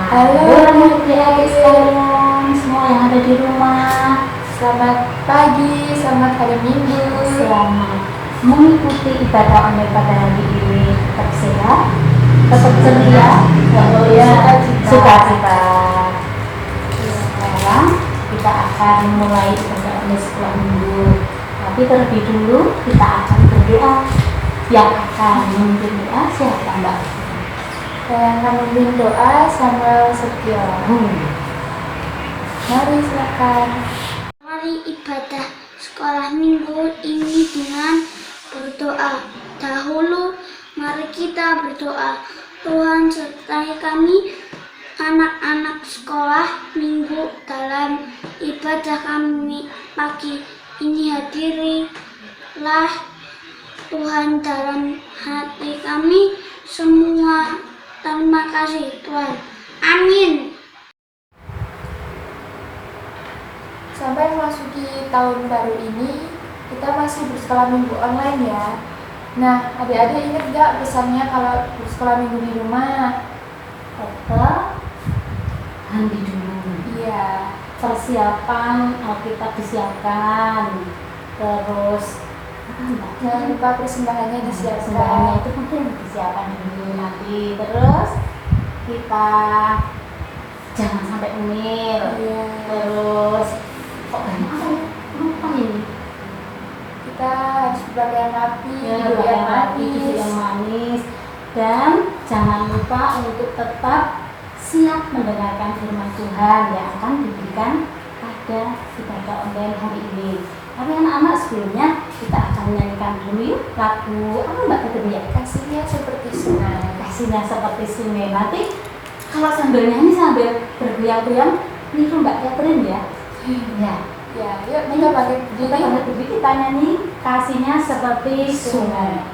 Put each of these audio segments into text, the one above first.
Halo adik-adik sekalian, semua yang ada di rumah. Selamat pagi, selamat hari Minggu. Selamat mengikuti ibadah online pada hari ini. Tetap sehat, tetap ceria, sukacita. Sekarang kita akan mulai ibadah online setelah minggu. Tapi terlebih dulu kita akan berdoa. Yang akan memimpin doa siapa Mbak? Yang akan memimpin doa Samuel Setio. Mari silakan. Mari ibadah sekolah minggu ini dengan berdoa. Dahulu mari kita berdoa. Tuhan sertai kami anak-anak sekolah minggu dalam ibadah kami pagi ini. Hadirilah Tuhan dalam hati kami semua. Terima kasih Tuhan. Amin. Sampai memasuki tahun baru ini, kita masih bersekolah minggu online ya. Nah, adik-adik ingat gak pesannya kalau bersekolah minggu di rumah? Tetap mandi dulu. Iya. Persiapan Alkitab disiapkan. Terus Jangan lupa persembahannya persembahannya disiapkan. itu mungkin disiapkan dulu nanti. Terus kita jangan sampai umil. Iya. Terus kok banyak apa ya? Lupa ini. Kita harus berpakaian rapi, Ya, duduk yang duduk yang manis. Dan jangan lupa untuk tetap siap mendengarkan firman Tuhan yang akan diberikan pada ibadah online hari ini. Tapi anak-anak sebelumnya kita akan menyanyikan dulu yuk lagu apa Mbak Catherine ya? Kasihnya seperti sungai. Kasihnya seperti sungai. Nanti kalau sambil nyanyi sambil bergoyang-goyang niru Mbak Catherine ya. Ya. Ya, yuk kita pakai Kita banget dulu kita nyanyi kasihnya seperti sungai.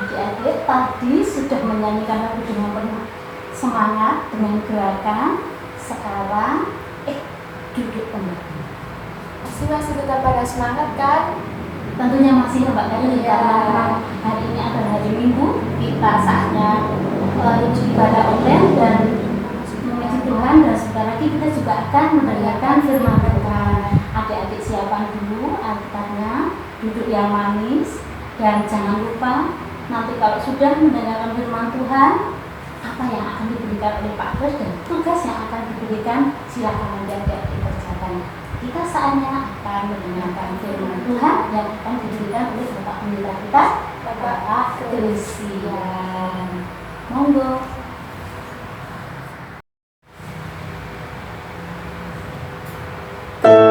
Adik-adik tadi sudah menyanyikan lagu dengan penuh semangat dengan gerakan. Sekarang duduk kembali. masih tetap pada semangat kan? Tentunya masih Mbak Catherine Iya. karena memang hari ini adalah hari Minggu. Kita saatnya ibadah online dan memuji Tuhan, dan sebentar lagi kita juga akan mendengarkan firman Tuhan. Adik-adik siapkan dulu Alkitabnya, duduk yang manis, dan jangan lupa nanti kalau sudah mendengarkan firman Tuhan, apa yang akan diberikan oleh Pak Bos dan tugas yang akan diberikan, silakan nanti adik-adik kerjakan. Kita saatnya akan mendengarkan firman Tuhan yang akan diberikan oleh Bapak Pendeta kita, Bapak Christian. Monggo. Aku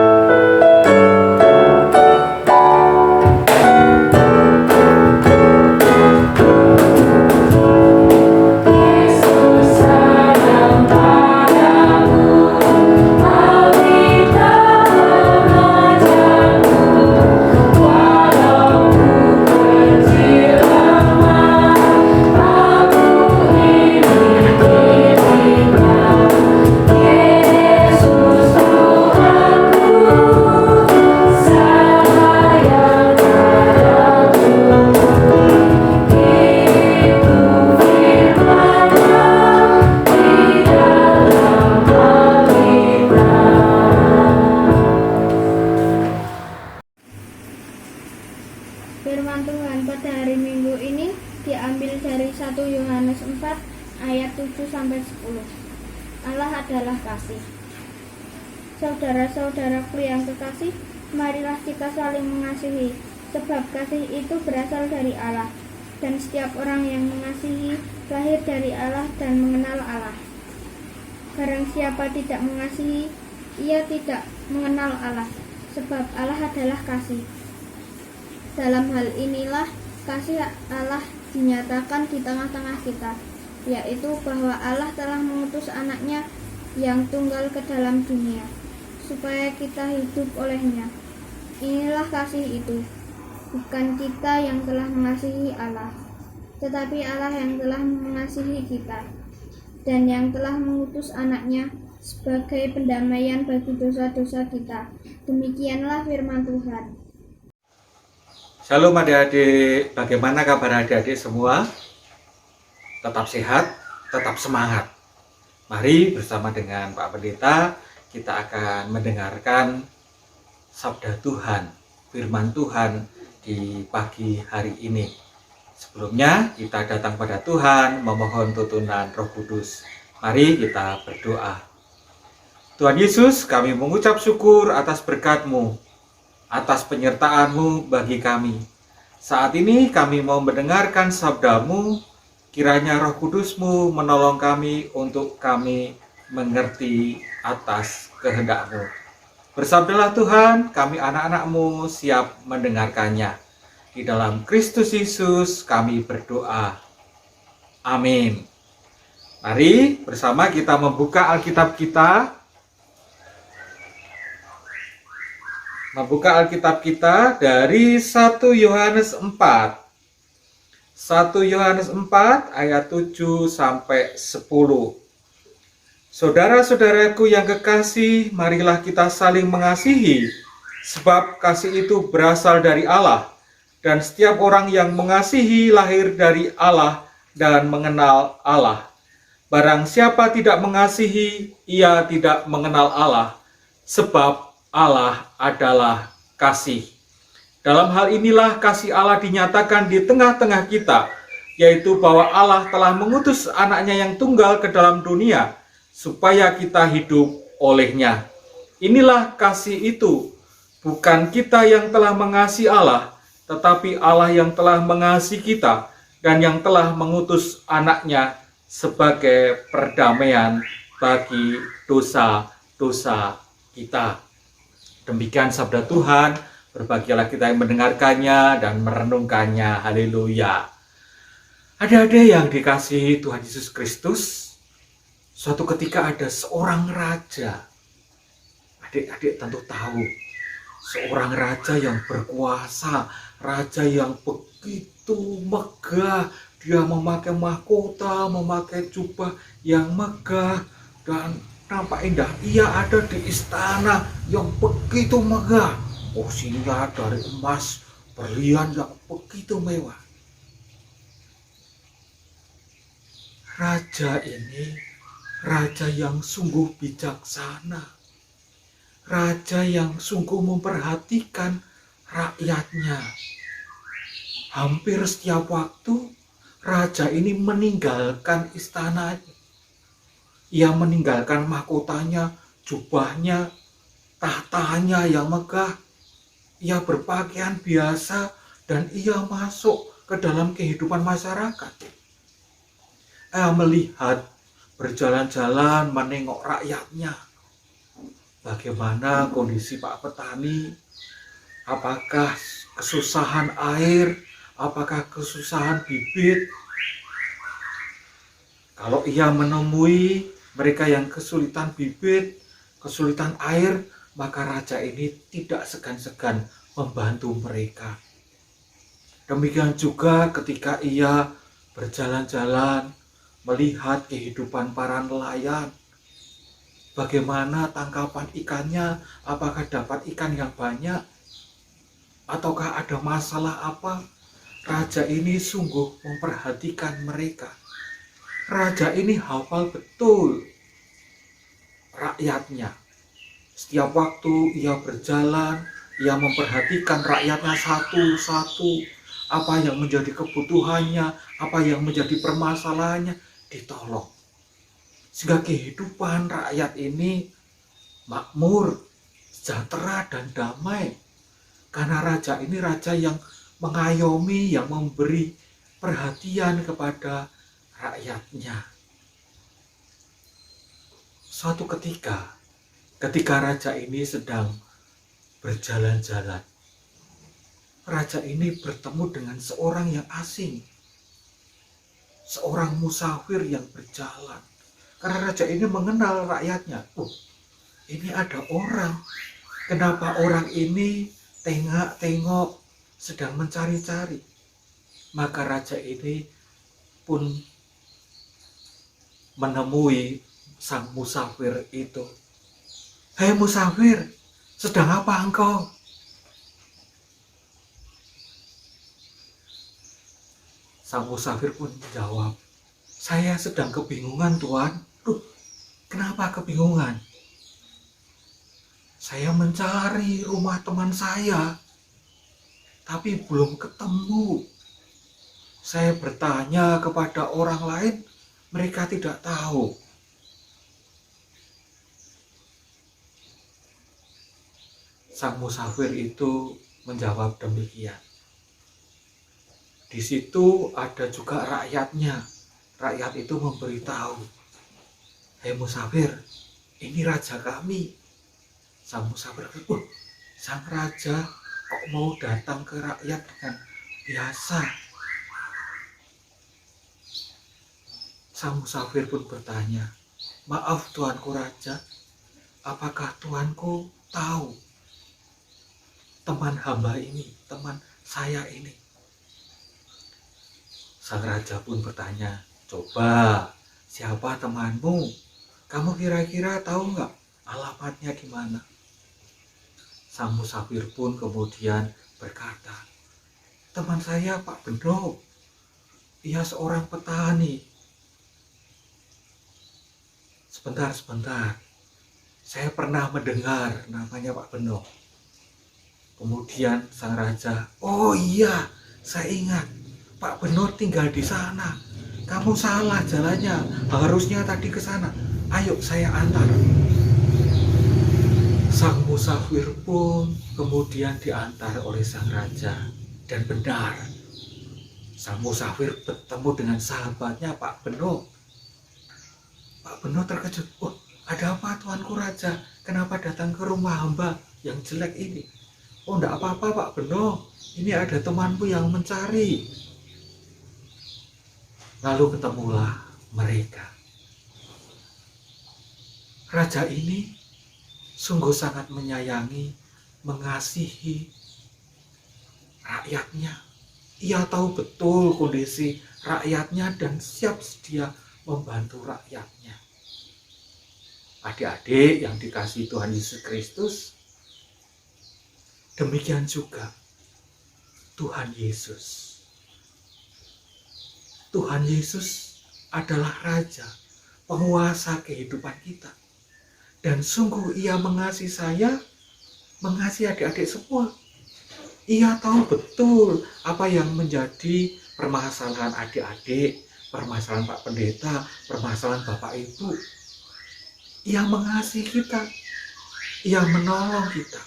terus. Allah adalah kasih. Saudara-saudaraku yang kekasih, marilah kita saling mengasihi, sebab kasih itu berasal dari Allah, dan setiap orang yang mengasihi lahir dari Allah dan mengenal Allah. Barang siapa tidak mengasihi, ia tidak mengenal Allah, sebab Allah adalah kasih. Dalam hal inilah kasih Allah dinyatakan di tengah-tengah kita, yaitu bahwa Allah telah mengutus anaknya yang tunggal ke dalam dunia, supaya kita hidup olehnya. Inilah kasih itu, bukan kita yang telah mengasihi Allah, tetapi Allah yang telah mengasihi kita, dan yang telah mengutus anaknya sebagai pendamaian bagi dosa-dosa kita. Demikianlah firman Tuhan. Shalom adik-adik, bagaimana kabar adik-adik semua? Tetap sehat, tetap semangat. Mari bersama dengan Pak Pendeta kita akan mendengarkan sabda Tuhan, firman Tuhan di pagi hari ini. Sebelumnya kita datang pada Tuhan memohon tuntunan Roh Kudus. Mari kita berdoa. Tuhan Yesus, kami mengucap syukur atas berkat-Mu, atas penyertaan-Mu bagi kami. Saat ini kami mau mendengarkan sabda-Mu, kiranya Roh Kudus-Mu menolong kami untuk kami mengerti atas kehendak-Mu. Bersabdalah Tuhan, kami anak-anak-Mu siap mendengarkannya. Di dalam Kristus Yesus kami berdoa. Amin. Mari bersama kita membuka Alkitab kita. Membuka Alkitab kita dari 1 Yohanes 4. 1 Yohanes 4 ayat 7 sampai 10. Saudara-saudaraku yang kekasih, marilah kita saling mengasihi, sebab kasih itu berasal dari Allah, dan setiap orang yang mengasihi lahir dari Allah dan mengenal Allah. Barang siapa tidak mengasihi, ia tidak mengenal Allah, sebab Allah adalah kasih. Dalam hal inilah kasih Allah dinyatakan di tengah-tengah kita, yaitu bahwa Allah telah mengutus anaknya yang tunggal ke dalam dunia, supaya kita hidup olehnya. Inilah kasih itu, bukan kita yang telah mengasihi Allah, tetapi Allah yang telah mengasihi kita, dan yang telah mengutus anaknya sebagai perdamaian bagi dosa-dosa kita. Demikian sabda Tuhan, berbahagialah kita yang mendengarkannya dan merenungkannya. Haleluya. Adik-adik yang dikasihi Tuhan Yesus Kristus, suatu ketika ada seorang raja. Adik-adik tentu tahu, seorang raja yang berkuasa, raja yang begitu megah. Dia memakai mahkota, memakai jubah yang megah, dan nampak indah. Ia ada di istana yang begitu megah. Kursinya dari emas, berlian yang begitu mewah. Raja ini, raja yang sungguh bijaksana. Raja yang sungguh memperhatikan rakyatnya. Hampir setiap waktu, raja ini meninggalkan istananya. Ia meninggalkan mahkotanya, jubahnya, tahtanya yang megah. Ia berpakaian biasa dan ia masuk ke dalam kehidupan masyarakat. Ia melihat, berjalan-jalan menengok rakyatnya. Bagaimana kondisi Pak Petani? Apakah kesusahan air? Apakah kesusahan bibit? Kalau ia menemui mereka yang kesulitan bibit, kesulitan air, maka raja ini tidak segan-segan membantu mereka. Demikian juga ketika ia berjalan-jalan melihat kehidupan para nelayan. Bagaimana tangkapan ikannya, apakah dapat ikan yang banyak, ataukah ada masalah apa? Raja ini sungguh memperhatikan mereka. Raja ini hafal betul rakyatnya. Setiap waktu ia berjalan, ia memperhatikan rakyatnya satu-satu. Apa yang menjadi kebutuhannya, apa yang menjadi permasalahannya, ditolong. sehingga kehidupan rakyat ini makmur, sejahtera, dan damai. Karena raja ini raja yang mengayomi, yang memberi perhatian kepada rakyatnya. Suatu ketika raja ini sedang berjalan-jalan, raja ini bertemu dengan seorang yang asing, seorang musafir yang berjalan. Karena raja ini mengenal rakyatnya. Ini ada orang. Kenapa orang ini tengok-tengok sedang mencari-cari? Maka raja ini pun menemui sang musafir itu. "Hei musafir, sedang apa engkau?" Sang musafir pun menjawab, "Saya sedang kebingungan, Tuan." Kenapa kebingungan?" "Saya mencari rumah teman saya, tapi belum ketemu. Saya bertanya kepada orang lain, mereka tidak tahu." Sang musafir itu menjawab demikian. Di situ ada juga rakyatnya. Rakyat itu memberitahu, "Hei musafir, ini raja kami." Sang musafir, sang raja kok mau datang ke rakyat dengan biasa? Sang musafir pun bertanya, "Maaf tuanku raja, apakah tuanku tahu teman hamba ini, teman saya ini?" Sang raja pun bertanya, "Coba, siapa temanmu? Kamu kira-kira tahu nggak alamatnya di mana?" Sang musafir pun kemudian berkata, "Teman saya Pak Beno, ia seorang petani." Sebentar, saya pernah mendengar namanya Pak Beno." Kemudian sang raja, "Oh iya, saya ingat, Pak Beno tinggal di sana. Kamu salah jalannya, harusnya tadi ke sana. Ayo saya antar." Sang musafir pun kemudian diantar oleh sang raja. Dan benar, sang musafir bertemu dengan sahabatnya Pak Beno. Pak Beno terkejut, "Ada apa tuanku raja? Kenapa datang ke rumah hamba yang jelek ini?" "Enggak apa-apa Pak Beno, ini ada temanmu yang mencari." Lalu ketemulah mereka. Raja ini sungguh sangat menyayangi, mengasihi rakyatnya. Ia tahu betul kondisi rakyatnya dan siap sedia membantu rakyatnya. Adik-adik yang dikasihi Tuhan Yesus Kristus, demikian juga Tuhan Yesus. Tuhan Yesus adalah Raja, penguasa kehidupan kita. Dan sungguh ia mengasihi saya, mengasihi adik-adik semua. Ia tahu betul apa yang menjadi permasalahan adik-adik, permasalahan Pak Pendeta, permasalahan Bapak Ibu. Ia mengasihi kita, ia menolong kita.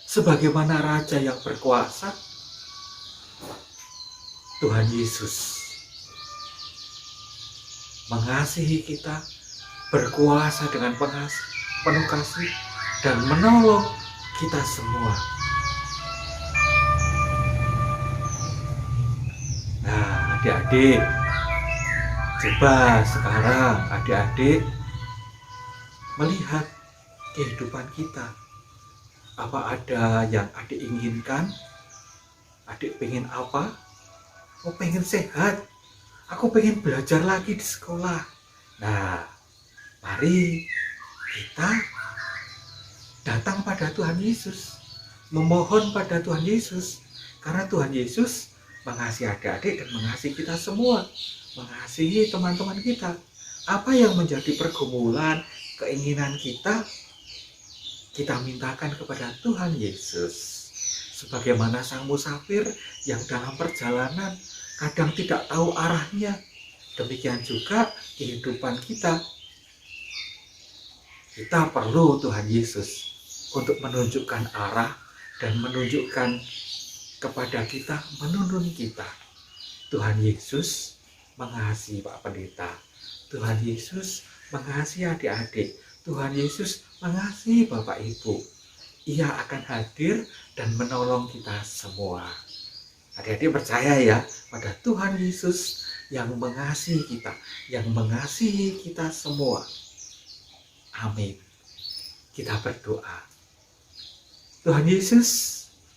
Sebagaimana Raja yang berkuasa, Tuhan Yesus mengasihi kita, berkuasa dengan penuh kasih, dan menolong kita semua. Nah, adik-adik, coba sekarang adik-adik melihat kehidupan kita. Apa ada yang adik inginkan? Adik pengen apa? Oh, pengen sehat. Aku pengen belajar lagi di sekolah. Nah, mari kita datang pada Tuhan Yesus, memohon pada Tuhan Yesus, karena Tuhan Yesus mengasihi adik-adik dan mengasihi kita semua, mengasihi teman-teman kita. Apa yang menjadi pergumulan, keinginan kita mintakan kepada Tuhan Yesus. Sebagaimana sang musafir yang dalam perjalanan kadang tidak tahu arahnya, demikian juga kehidupan kita. Kita perlu Tuhan Yesus untuk menunjukkan arah dan menunjukkan kepada kita, menuntun kita. Tuhan Yesus mengasihi Pak Pendeta. Tuhan Yesus mengasihi adik-adik. Tuhan Yesus mengasihi Bapak Ibu. Ia akan hadir dan menolong kita semua. Adik-adik percaya ya pada Tuhan Yesus yang mengasihi kita, yang mengasihi kita semua. Amin. Kita berdoa. Tuhan Yesus,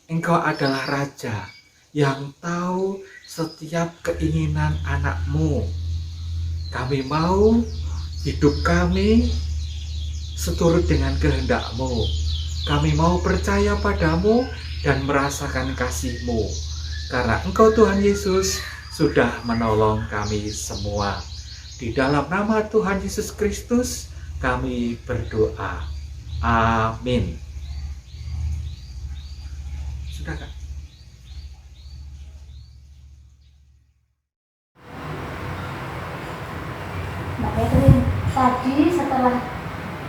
Engkau adalah Raja yang tahu setiap keinginan anak-Mu. Kami mau hidup kami seturut dengan kehendak-Mu. Kami mau percaya padamu dan merasakan kasih-Mu. Karena Engkau Tuhan Yesus sudah menolong kami semua. Di dalam nama Tuhan Yesus Kristus kami berdoa. Amin. Sudah kan? Mbak Catherine, tadi setelah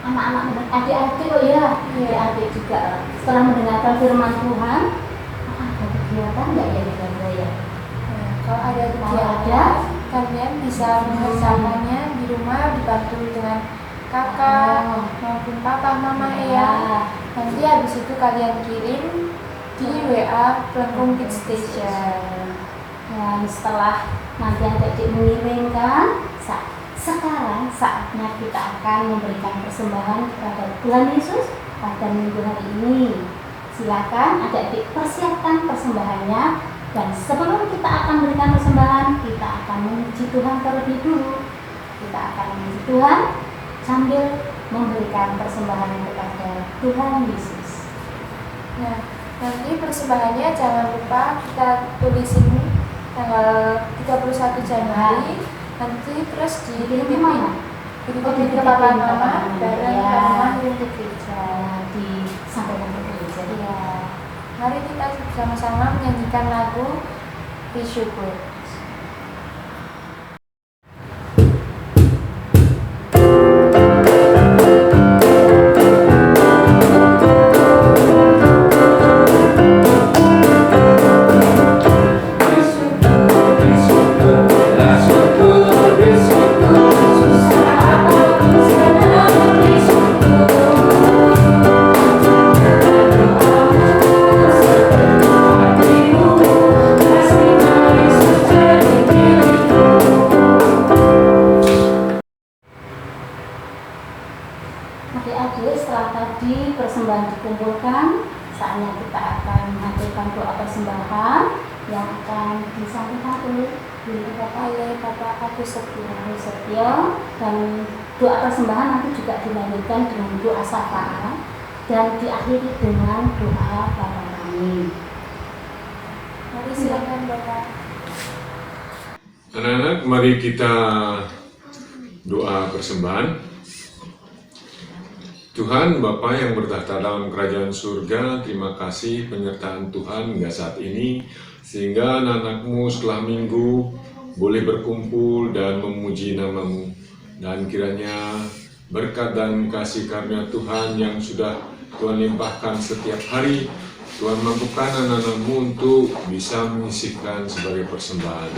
anak-anak adik-adik adik-adik juga setelah mendengarkan firman Tuhan, ada kegiatan nggak ya di ya? Nah, kalau ada kegiatan, kalian bisa mengerjakannya di rumah dibantu dengan kakak maupun papa, mama, ya. Nanti habis itu kalian kirim di WA Plengkung Kids Station. Dan setelah nanti adik-adik mengirimkan, sekarang saatnya kita akan memberikan persembahan kepada Tuhan Yesus pada minggu hari ini. Silakan adik-adik persiapkan persembahannya, dan sebelum kita akan memberikan persembahan, kita akan memuji Tuhan terlebih dulu. Kita akan memuji Tuhan sambil memberikan persembahan kepada Tuhan Yesus. Nah, nanti persembahannya jangan lupa kita tulisin tanggal 31 Januari. Nanti terus dititipin ke papa mama bareng sama untuk gereja, disampaikan ke gereja. ya. Mari kita bersama-sama menyanyikan lagu bersyukur. Adik-adik, setelah tadi persembahan dikumpulkan, saatnya kita akan menghadirkan doa persembahan yang akan disampaikan oleh Bapak Agus Setio, dan doa persembahan nanti juga dilanjutkan dengan doa syafaat dan diakhiri dengan doa Bapa kami. Mari silakan Bapak. Anak-anak, mari kita doa persembahan. Tuhan Bapa yang bertahta dalam kerajaan surga, terima kasih penyertaan Tuhan hingga saat ini, sehingga anak-anak-Mu setelah minggu boleh berkumpul dan memuji nama-Mu. Dan kiranya berkat dan kasih karunia Tuhan yang sudah Tuhan limpahkan setiap hari, Tuhan mampukan anak-anak-Mu untuk bisa menyisihkan sebagai persembahan.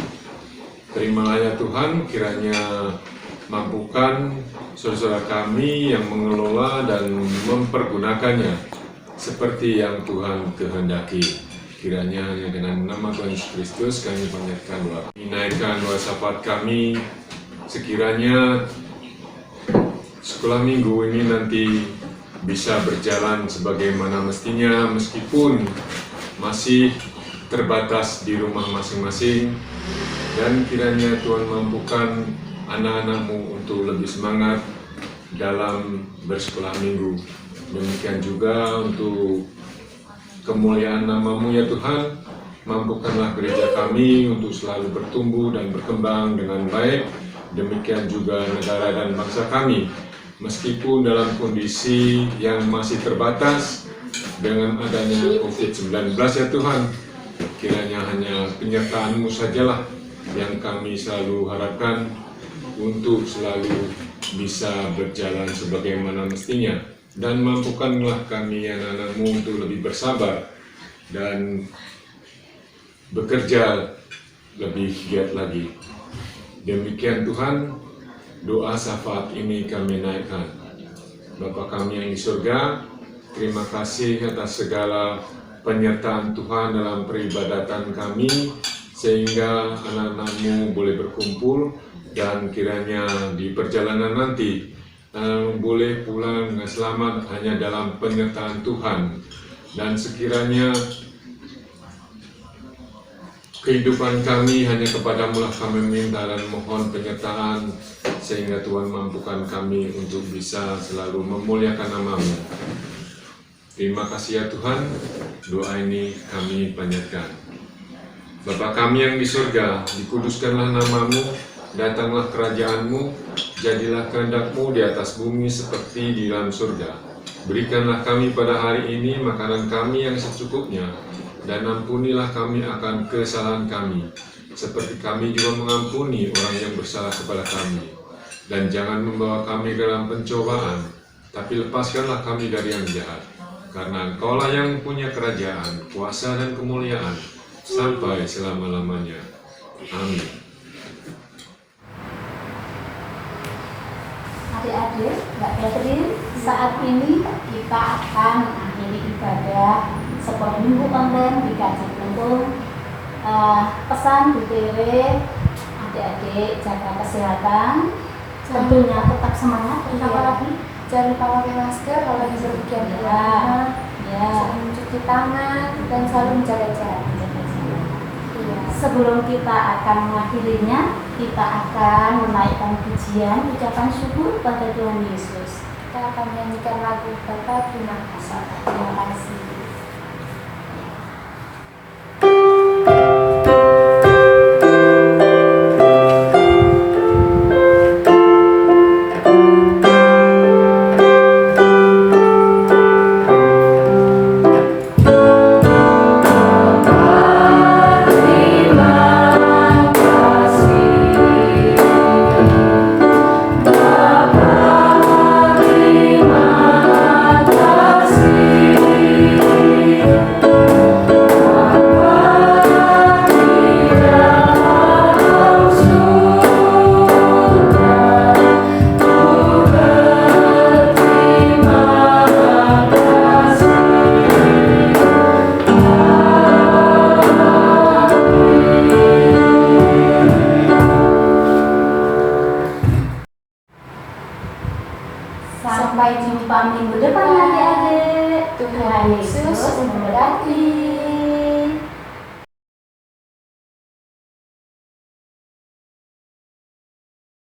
Terimalah ya Tuhan, kiranya mampukan saudara kami yang mengelola dan mempergunakannya seperti yang Tuhan kehendaki. Kiranya hanya dengan nama Tuhan Yesus Kristus kami panjatkan doa. Naikkan doa syafaat kami, sekiranya sekolah minggu ini nanti bisa berjalan sebagaimana mestinya, meskipun masih terbatas di rumah masing-masing, dan kiranya Tuhan mampukan anak-anak-Mu untuk lebih semangat dalam bersekolah minggu. Demikian juga untuk kemuliaan nama-Mu ya Tuhan, mampukanlah gereja kami untuk selalu bertumbuh dan berkembang dengan baik. Demikian juga negara dan bangsa kami, meskipun dalam kondisi yang masih terbatas dengan adanya COVID-19 ya Tuhan. Kiranya hanya penyertaan-Mu sajalah yang kami selalu harapkan untuk selalu bisa berjalan sebagaimana mestinya, dan mampukanlah kami anak-anakmu untuk lebih bersabar dan bekerja lebih giat lagi. Demikian Tuhan, doa syafaat ini kami naikkan. Bapa kami yang di surga, terima kasih atas segala penyertaan Tuhan dalam peribadatan kami, sehingga anak-anak-Mu boleh berkumpul, dan kiranya di perjalanan nanti boleh pulang dengan selamat hanya dalam penyertaan Tuhan, dan sekiranya kehidupan kami hanya kepadamu lah kami minta dan mohon penyertaan, sehingga Tuhan mampukan kami untuk bisa selalu memuliakan nama-Mu. Terima kasih ya Tuhan, doa ini kami panjatkan. Bapa kami yang di surga, dikuduskanlah nama-Mu, datanglah kerajaan-Mu, jadilah kehendak-Mu di atas bumi seperti di dalam surga. Berikanlah kami pada hari ini makanan kami yang secukupnya, dan ampunilah kami akan kesalahan kami, seperti kami juga mengampuni orang yang bersalah kepada kami. Dan jangan membawa kami dalam pencobaan, tapi lepaskanlah kami dari yang jahat. Karena Engkaulah yang punya kerajaan, kuasa dan kemuliaan, sampai selama-lamanya. Amin. Adik-adik, Mbak Catherine, saat ini kita akan mengakhiri ibadah sekolah minggu online di Kaji Untung. Pesan Bu Dewi, adik-adik jaga kesehatan, tentunya tetap semangat. Apalagi Jangan lupa pakai masker kalau lagi berpergian ke rumah, sering mencuci tangan, dan selalu menjaga jarak. Sebelum kita akan mengakhirinya, kita akan menaikkan pujian ucapan syukur pada Tuhan Yesus. Kita akan menyanyikan lagu Bapa Terima Kasih. Terima kasih. Sampai jumpa minggu depan adik-adik. Tuhan Yesus memberkati.